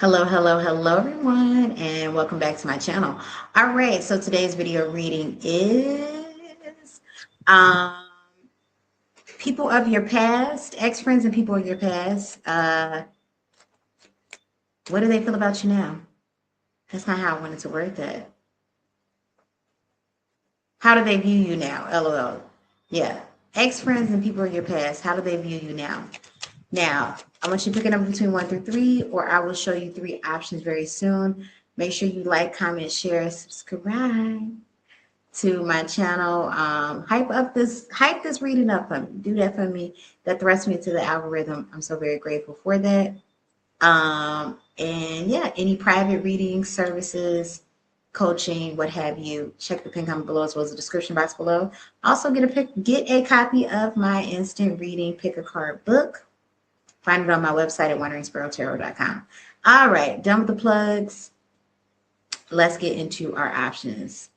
Hello, hello, hello, everyone, and welcome back to my channel. All right, so today's video reading is um, people of your past, ex-friends and people of your past. What do they feel about you now? That's not how I wanted to word that. How do they view you now? LOL. Yeah, ex-friends and people of your past. How do they view you now? Now, I want you to pick a number between 1 through 3, or I will show you 3 options very soon. Make sure you like, comment, share, subscribe to my channel. Hype this reading up for me. Do that for me. That thrusts me to the algorithm. I'm so very grateful for that. And yeah, any private reading services, coaching, what have you, check the pin comment below as well as the description box below. Also get a copy of my instant reading pick a card book. Find it on my website at WanderingSparrowTarot.com. All right, done with the plugs. Let's get into our options.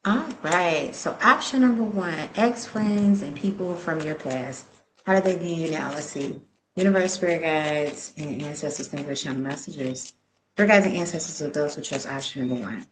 All right, so option number 1, ex-friends and people from your past. How do they view you now? Let's see. Universe, spirit guides, and ancestors, thank you for channel messages. Spirit guides and ancestors of those who chose option number 1.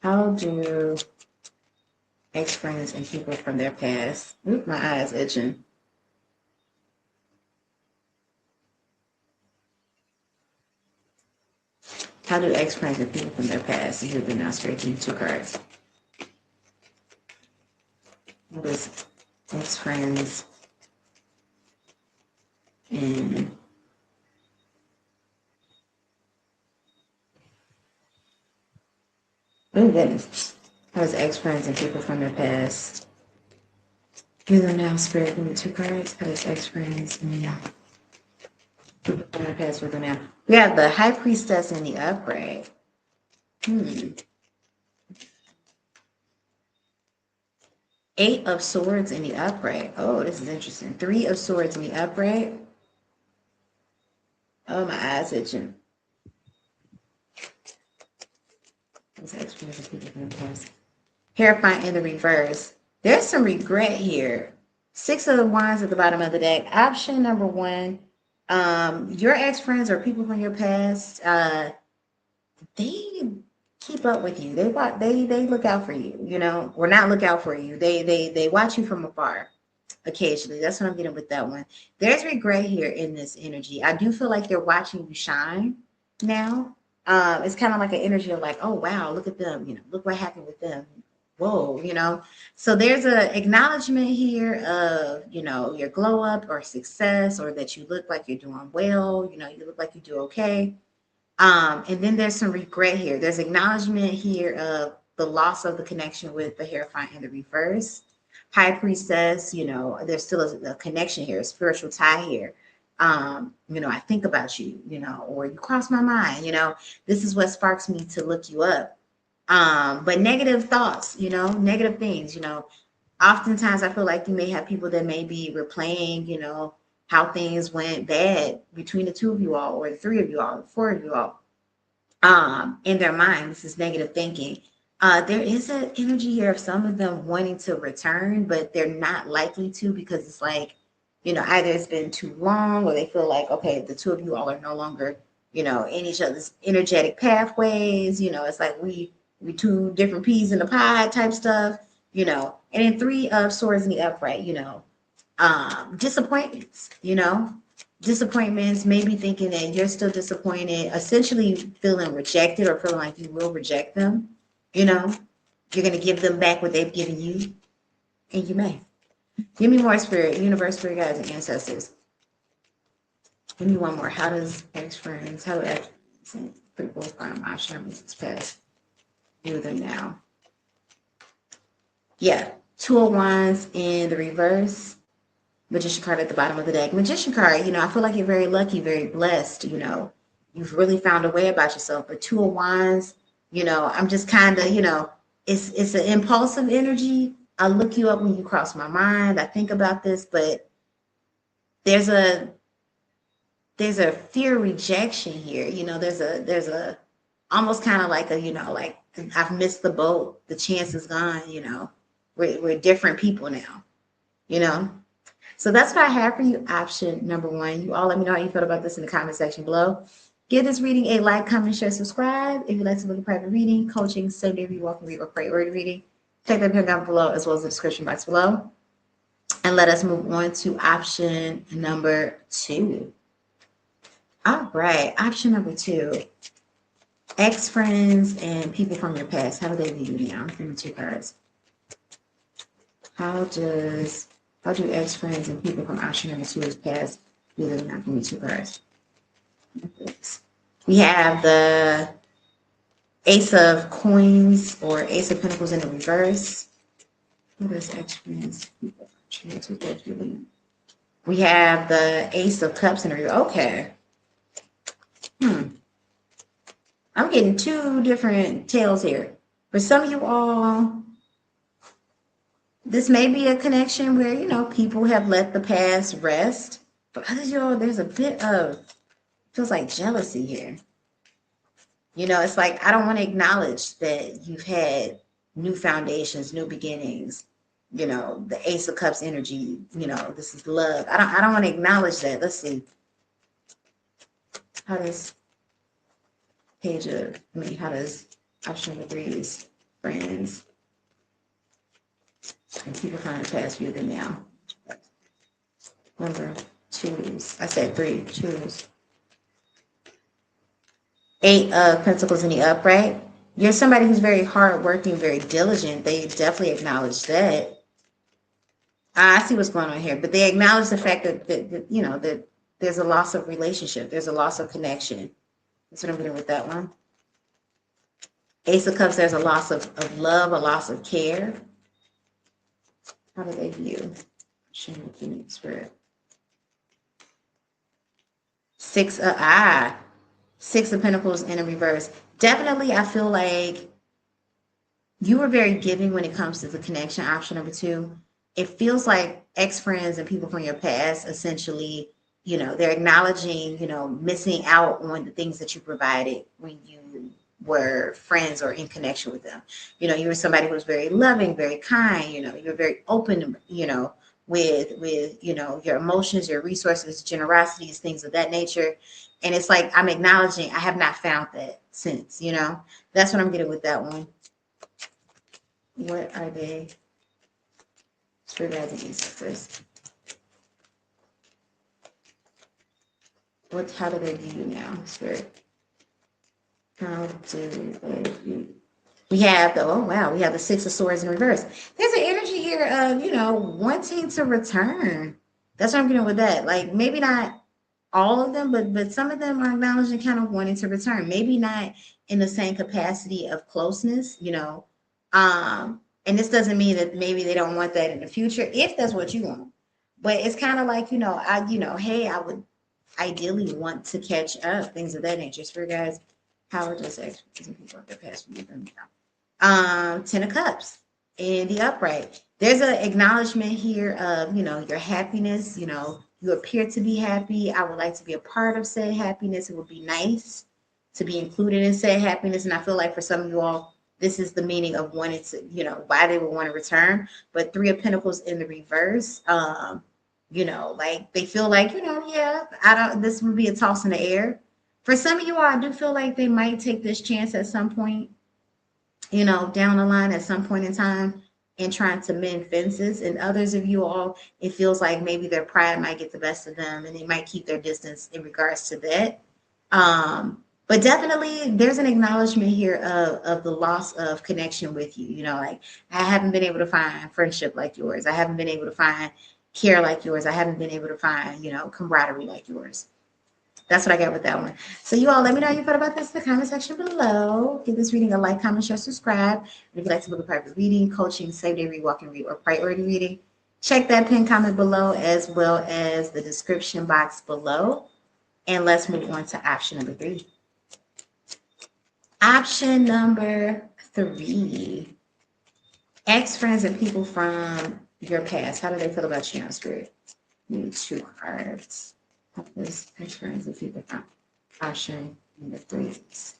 How do ex-friends and people from their past, oop, my eyes itching. How do ex-friends and people from their past, and here we now straight to 2 cards. What is ex-friends and oh goodness. How does ex-friends and people from their past view them now? Spirit, give me 2 cards. How does ex-friends and people from their past view them now? We have the High Priestess and the Upright. 8 of Swords in the Upright. Oh, this is interesting. 3 of Swords in the Upright. Oh, my eyes itching. Hierophant in the reverse. There's some regret here. 6 of the Wands at the bottom of the deck. Option number 1. Your ex-friends or people from your past, they keep up with you. They look out for you, you know, or not look out for you. They watch you from afar occasionally. That's what I'm getting with that one. There's regret here in this energy. I do feel like they're watching you shine now. It's kind of like an energy of like, oh wow, look at them, you know, look what happened with them. Whoa, you know. So there's a acknowledgement here of, you know, your glow up or success, or that you look like you're doing well, you know, you look like you do okay. And then there's some regret here. There's acknowledgement here of the loss of the connection with the Hierophant in the reverse. High Priestess, you know, there's still a connection here, a spiritual tie here. You know, I think about you, you know, or you cross my mind, you know, this is what sparks me to look you up. But negative thoughts, you know, negative things, you know, oftentimes I feel like you may have people that may be replaying, you know, how things went bad between the 2 of you all, or the 3 of you all, the 4 of you all. In their mind, this is negative thinking. There is an energy here of some of them wanting to return, but they're not likely to, because it's like, you know, either it's been too long, or they feel like, okay, the 2 of you all are no longer, you know, in each other's energetic pathways. You know, it's like we 2 different peas in the pie type stuff, you know. And then 3 of Swords in the Upright, you know, disappointments, you know, disappointments, maybe thinking that you're still disappointed, essentially feeling rejected, or feeling like you will reject them, you know, you're going to give them back what they've given you, and you may. Give me more, spirit, universe, spirit guides, and ancestors. Give me one more. How does ex-friends, how do ex-friends, people from my Sherman's past view them now? Yeah, 2 of Wands in the reverse. Magician card at the bottom of the deck. Magician card, you know, I feel like you're very lucky, very blessed, you know. You've really found a way about yourself. But 2 of Wands, you know, I'm just kind of, you know, it's an impulsive energy. I look you up when you cross my mind. I think about this, but there's a fear rejection here. There's a almost kind of like a, like I've missed the boat. The chance is gone. We're different people now. So that's what I have for you. Option number one. You all let me know how you feel about this in the comment section below. Give this reading a like, comment, share, subscribe. If you'd like to book a private reading, coaching, 7-day read, walking read, or priority reading, check that down below as well as the description box below. And let us move on to option number two. All right, option number two. Ex-friends and people from your past. How do they view you now? Give me two cards. How do ex-friends and people from option number two's past view them now? Give me two cards. We have the Ace of Coins or Ace of Pentacles in the reverse. What is ex-friends? We have the Ace of Cups in the reverse. Okay. I'm getting two different tales here. For some of you all, this may be a connection where, people have let the past rest. For others of you all, there's a bit of, feels like jealousy here. It's like, I don't want to acknowledge that you've had new foundations, new beginnings, the Ace of Cups energy, this is love. I don't want to acknowledge that. Let's see. How does how does option number three's friends and people trying to pass view them now? Number twos. I said three, choose. 8 of Pentacles in the upright. You're somebody who's very hardworking, very diligent. They definitely acknowledge that. I see what's going on here, but they acknowledge the fact that that there's a loss of relationship. There's a loss of connection. That's what I'm getting with that one. Ace of Cups, there's a loss of love, a loss of care. How do they view? Spirit. 6 of Pentacles in a reverse. Definitely, I feel like you were very giving when it comes to the connection. Option number two. It feels like ex-friends and people from your past, essentially, they're acknowledging, missing out on the things that you provided when you were friends or in connection with them. You were somebody who was very loving, very kind, you were very open, with your emotions, your resources, generosities, things of that nature. And it's like, I'm acknowledging I have not found that since, that's what I'm getting with that one. What are they? Spirit guides and ancestors. How do they view you now, Spirit? How do they view? We have the 6 of Swords in reverse. There's an energy here of, wanting to return. That's what I'm getting with that. Like, maybe not all of them, but some of them are acknowledging kind of wanting to return. Maybe not in the same capacity of closeness, and this doesn't mean that maybe they don't want that in the future, if that's what you want. But it's kind of like, hey, I would ideally want to catch up, things of that nature. For guys, how does people their past view them now? 10 of Cups in the upright. There's an acknowledgement here of, your happiness. You appear to be happy. I would like to be a part of said happiness. It would be nice to be included in said happiness. And I feel like for some of you all, this is the meaning of wanting to, why they would want to return. But 3 of Pentacles in the reverse, like they feel like, this would be a toss in the air. For some of you all, I do feel like they might take this chance at some point, down the line at some point in time and trying to mend fences. And others of you all, it feels like maybe their pride might get the best of them and they might keep their distance in regards to that. But definitely there's an acknowledgement here of the loss of connection with you. Like, I haven't been able to find friendship like yours. I haven't been able to find care like yours. I haven't been able to find, camaraderie like yours. That's what I got with that one. So you all let me know how you felt about this in the comment section below. Give this reading a like, comment, share, subscribe. And if you'd like to book a private reading, coaching, 7-day read, walking read, or priority reading, check that pinned comment below as well as the description box below. And let's move on to option number 3. Option number 3. Ex-friends and people from your past. How do they feel about you on spirit? Need 2 cards. Ex-friends and people from Ocean in the 3s.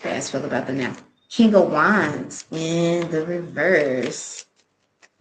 Past feel about them now. King of Wands in the reverse.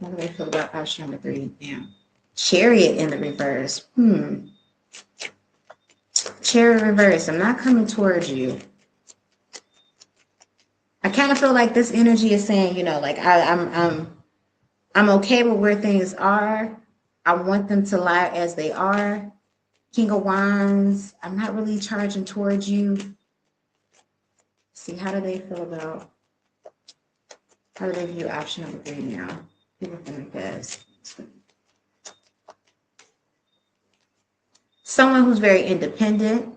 How do they feel about Ocean in the 3 now? Chariot in the reverse. Chariot reverse. I'm not coming towards you. I kind of feel like this energy is saying, you know, like I'm okay with where things are. I want them to lie as they are. King of Wands. I'm not really charging towards you. See, how do they feel about? How do they view option number 3 now? People from the past. Someone who's very independent.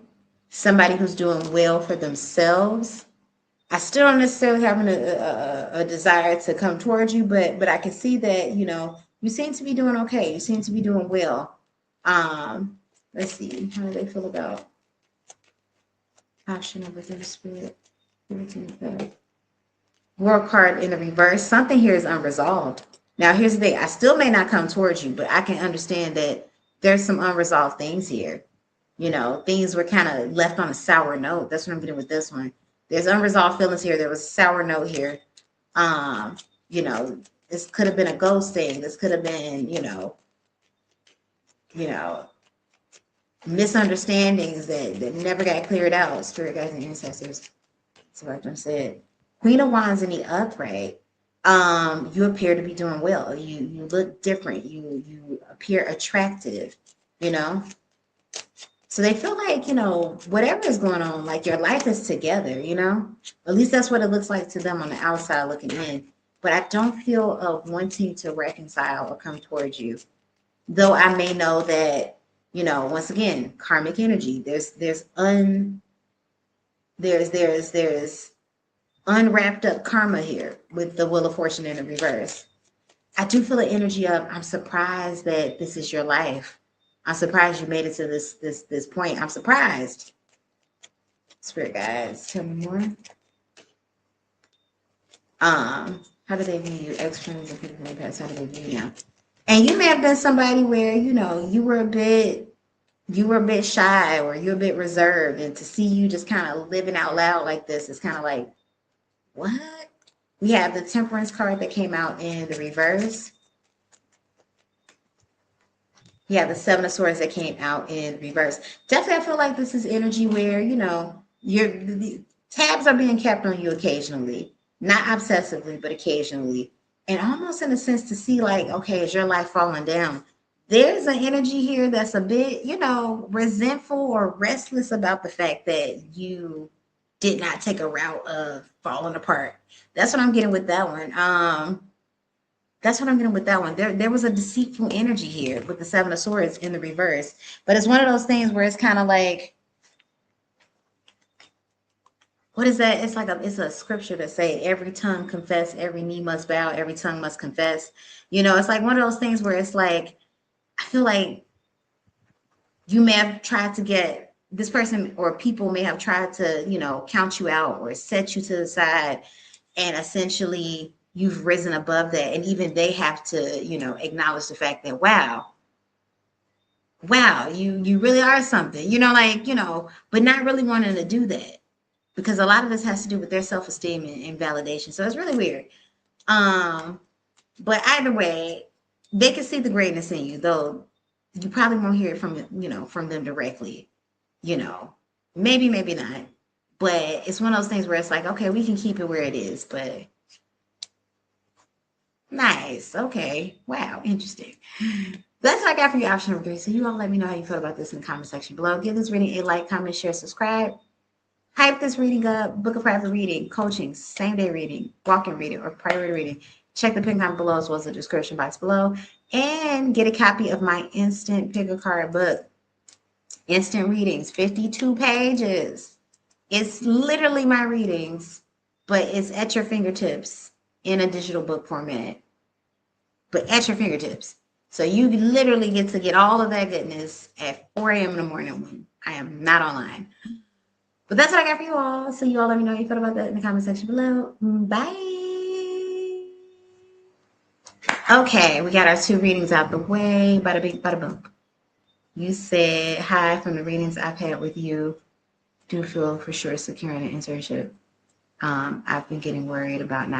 Somebody who's doing well for themselves. I still don't necessarily have a desire to come towards you, but I can see that, you know, you seem to be doing okay. You seem to be doing well. Let's see. How do they feel about option number 3 spirit? World card in the reverse. Something here is unresolved. Now, here's the thing. I still may not come towards you, but I can understand that there's some unresolved things here. You know, things were kind of left on a sour note. That's what I'm getting with this one. There's unresolved feelings here. There was a sour note here. You know, this could have been a ghost thing. This could have been, you know, misunderstandings that never got cleared out. Spirit guides and ancestors. That's what I said. Queen of Wands in the upright. You appear to be doing well. You look different. You appear attractive, you know. So they feel like, you know, whatever is going on, like your life is together, you know. At least that's what it looks like to them on the outside looking in. But I don't feel of wanting to reconcile or come towards you. Though I may know that, you know, once again, karmic energy. There's unwrapped up karma here with the Wheel of Fortune in the reverse. I do feel the energy of, I'm surprised that this is your life. I'm surprised you made it to this point. I'm surprised. Spirit guides, tell me more. How do they view you? Ex-friends and people in the past, how do they view you now? And you may have been somebody where, you know, you were a bit shy or you're a bit reserved, and to see you just kind of living out loud like this is kind of like, what? We have the Temperance card that came out in the reverse. We have the 7 of Swords that came out in reverse. Definitely, I feel like this is energy where, you know, the tabs are being kept on you occasionally. Not obsessively, but occasionally. And almost in a sense to see like, okay, is your life falling down? There's an energy here that's a bit, you know, resentful or restless about the fact that you did not take a route of falling apart. That's what I'm getting with that one. There was a deceitful energy here with the 7 of Swords in the reverse. But it's one of those things where it's kind of like, what is that? It's a scripture that say every tongue confess, every knee must bow, every tongue must confess. You know, it's like one of those things where it's like, I feel like you may have tried to get this person, or people may have tried to, you know, count you out or set you to the side, and essentially you've risen above that, and even they have to, you know, acknowledge the fact that wow, you really are something, you know, like, you know, but not really wanting to do that, because a lot of this has to do with their self-esteem and validation. So it's really weird. But either way, they can see the greatness in you, though you probably won't hear it from, you know, from them directly, you know, maybe not, but it's one of those things where it's like, okay, we can keep it where it is, but nice. Okay. Wow. Interesting. That's what I got for you, option number 3. So you all let me know how you feel about this in the comment section below. Give this reading a like, comment, share, subscribe. Hype this reading up. Book a private reading, coaching, same day reading, walk-in reading, or priority reading. Check the pin comment below as well as the description box below. And get a copy of my instant pick a card book. Instant readings, 52 pages. It's literally my readings, but it's at your fingertips in a digital book format. But at your fingertips. So you literally get to get all of that goodness at 4 a.m. in the morning when I am not online. But that's what I got for you all. So you all let me know how you feel about that in the comment section below. Bye. Okay, we got our 2 readings out the way. Bada bing, bada boom. You said, hi, from the readings I've had with you. Do feel for sure secure in an internship. I've been getting worried about not